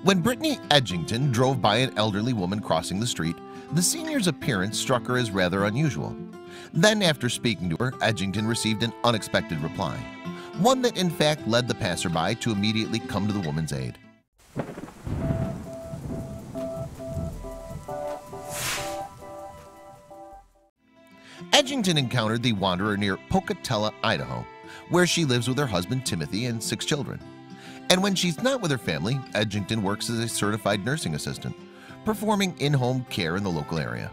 When Brittany Edgington drove by an elderly woman crossing the street, the senior's appearance struck her as rather unusual. Then, after speaking to her, Edgington received an unexpected reply, one that in fact led the passerby to immediately come to the woman's aid. Edgington encountered the wanderer near Pocatello, Idaho, where she lives with her husband Timothy and 6 children. And when she's not with her family, Edgington works as a certified nursing assistant, performing in-home care in the local area.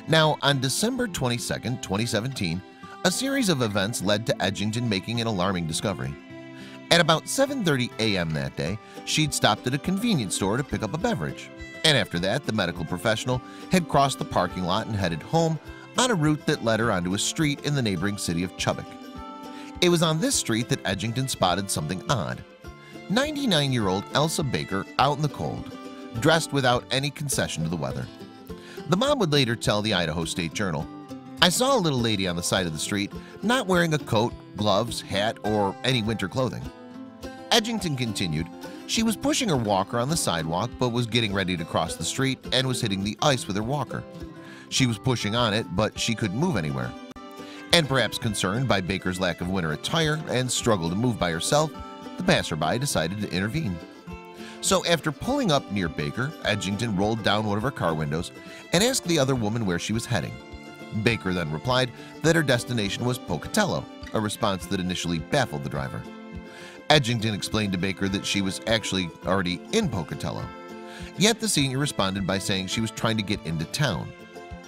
Now, on December 22, 2017, a series of events led to Edgington making an alarming discovery. At about 7:30 a.m. that day, she'd stopped at a convenience store to pick up a beverage. And after that, the medical professional had crossed the parking lot and headed home on a route that led her onto a street in the neighboring city of Chubbuck. It was on this street that Edgington spotted something odd. 99-year-old Elsa Baker out in the cold, dressed without any concession to the weather. The mom would later tell the Idaho State Journal, "I saw a little lady on the side of the street not wearing a coat, gloves, hat, or any winter clothing." Edgington continued, "She was pushing her walker on the sidewalk but was getting ready to cross the street and was hitting the ice with her walker. She was pushing on it, but she couldn't move anywhere." And perhaps concerned by Baker's lack of winter attire and struggle to move by herself, the passerby decided to intervene. So after pulling up near Baker, Edgington rolled down one of her car windows and asked the other woman where she was heading. Baker then replied that her destination was Pocatello, a response that initially baffled the driver. Edgington explained to Baker that she was actually already in Pocatello. Yet the senior responded by saying she was trying to get into town.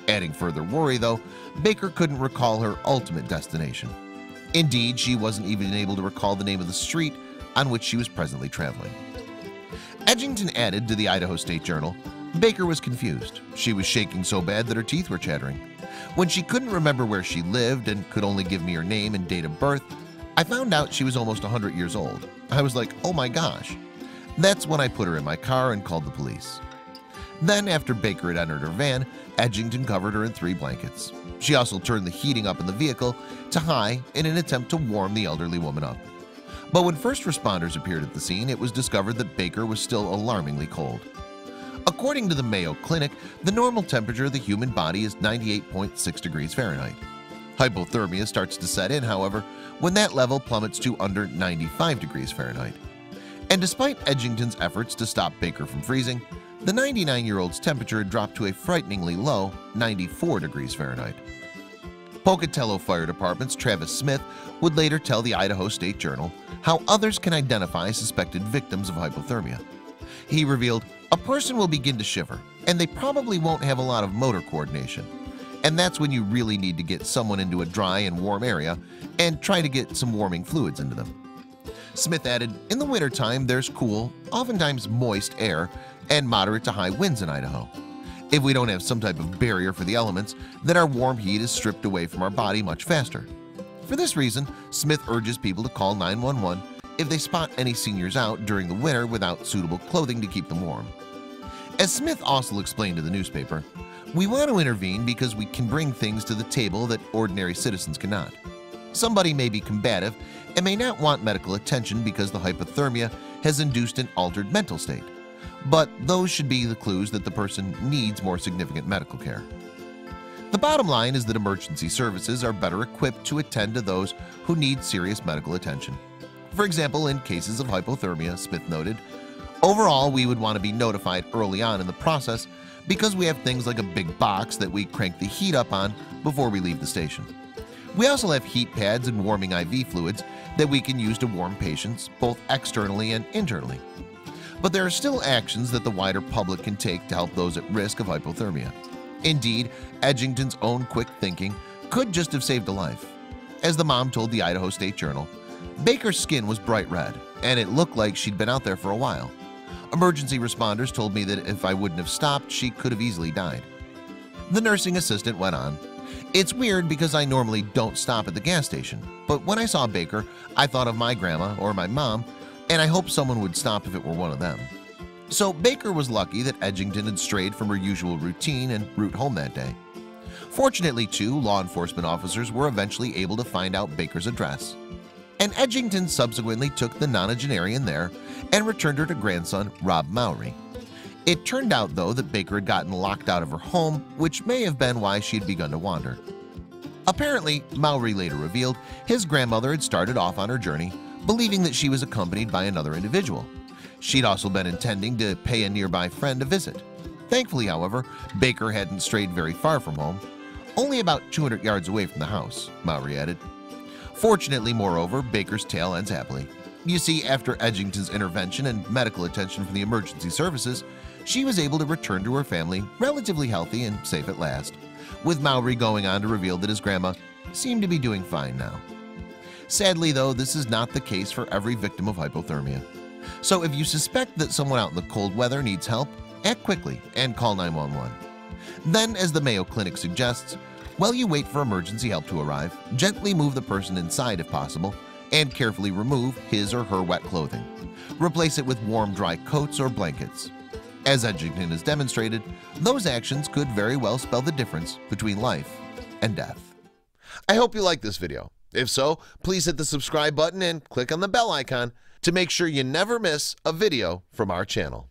Adding further worry, though, Baker couldn't recall her ultimate destination. Indeed, she wasn't even able to recall the name of the street on which she was presently traveling. Edgington added to the Idaho State Journal, "Baker was confused. She was shaking so bad that her teeth were chattering. When she couldn't remember where she lived and could only give me her name and date of birth, I found out she was almost 100 years old. I was like, oh my gosh. That's when I put her in my car and called the police." Then, after Baker had entered her van, Edgington covered her in 3 blankets. She also turned the heating up in the vehicle to high in an attempt to warm the elderly woman up. But when first responders appeared at the scene, it was discovered that Baker was still alarmingly cold. According to the Mayo Clinic, the normal temperature of the human body is 98.6 degrees Fahrenheit. Hypothermia starts to set in, however, when that level plummets to under 95 degrees Fahrenheit. And despite Edgington's efforts to stop Baker from freezing, the 99-year-old's temperature had dropped to a frighteningly low 94 degrees Fahrenheit. Pocatello Fire Department's Travis Smith would later tell the Idaho State Journal how others can identify suspected victims of hypothermia. He revealed, "A person will begin to shiver, and they probably won't have a lot of motor coordination. And that's when you really need to get someone into a dry and warm area and try to get some warming fluids into them." Smith added, "In the wintertime, there's cool, oftentimes moist air and moderate to high winds in Idaho. If we don't have some type of barrier for the elements, then our warm heat is stripped away from our body much faster. For this reason, Smith urges people to call 911 if they spot any seniors out during the winter without suitable clothing to keep them warm." As Smith also explained to the newspaper, "We want to intervene because we can bring things to the table that ordinary citizens cannot. Somebody may be combative and may not want medical attention because the hypothermia has induced an altered mental state. But those should be the clues that the person needs more significant medical care." The bottom line is that emergency services are better equipped to attend to those who need serious medical attention. For example, in cases of hypothermia, Smith noted, "Overall, we would want to be notified early on in the process because we have things like a big box that we crank the heat up on before we leave the station. We also have heat pads and warming IV fluids that we can use to warm patients, both externally and internally. But there are still actions that the wider public can take to help those at risk of hypothermia. Indeed, Edgington's own quick thinking could just have saved a life." As the mom told the Idaho State Journal, "Baker's skin was bright red, and it looked like she'd been out there for a while. Emergency responders told me that if I wouldn't have stopped, she could have easily died." The nursing assistant went on, "It's weird because I normally don't stop at the gas station, but when I saw Baker, I thought of my grandma or my mom, and I hoped someone would stop if it were one of them." So Baker was lucky that Edgington had strayed from her usual routine and route home that day. Fortunately, too, law enforcement officers were eventually able to find out Baker's address. And Edgington subsequently took the nonagenarian there and returned her to grandson Rob Mowry. It turned out, though, that Baker had gotten locked out of her home, which may have been why she had begun to wander. Apparently, Mowry later revealed his grandmother had started off on her journey, believing that she was accompanied by another individual. She'd also been intending to pay a nearby friend a visit. Thankfully, however, Baker hadn't strayed very far from home, only about 200 yards away from the house, Mowry added. Fortunately, moreover, Baker's tale ends happily. You see, after Edgington's intervention and medical attention from the emergency services, she was able to return to her family relatively healthy and safe at last, with Mowry going on to reveal that his grandma seemed to be doing fine now. Sadly, though, this is not the case for every victim of hypothermia. So if you suspect that someone out in the cold weather needs help, act quickly and call 911. Then, as the Mayo Clinic suggests, while you wait for emergency help to arrive, gently move the person inside if possible and carefully remove his or her wet clothing. Replace it with warm, dry coats or blankets. As Edgington has demonstrated, those actions could very well spell the difference between life and death. I hope you like this video. If so, please hit the subscribe button and click on the bell icon to make sure you never miss a video from our channel.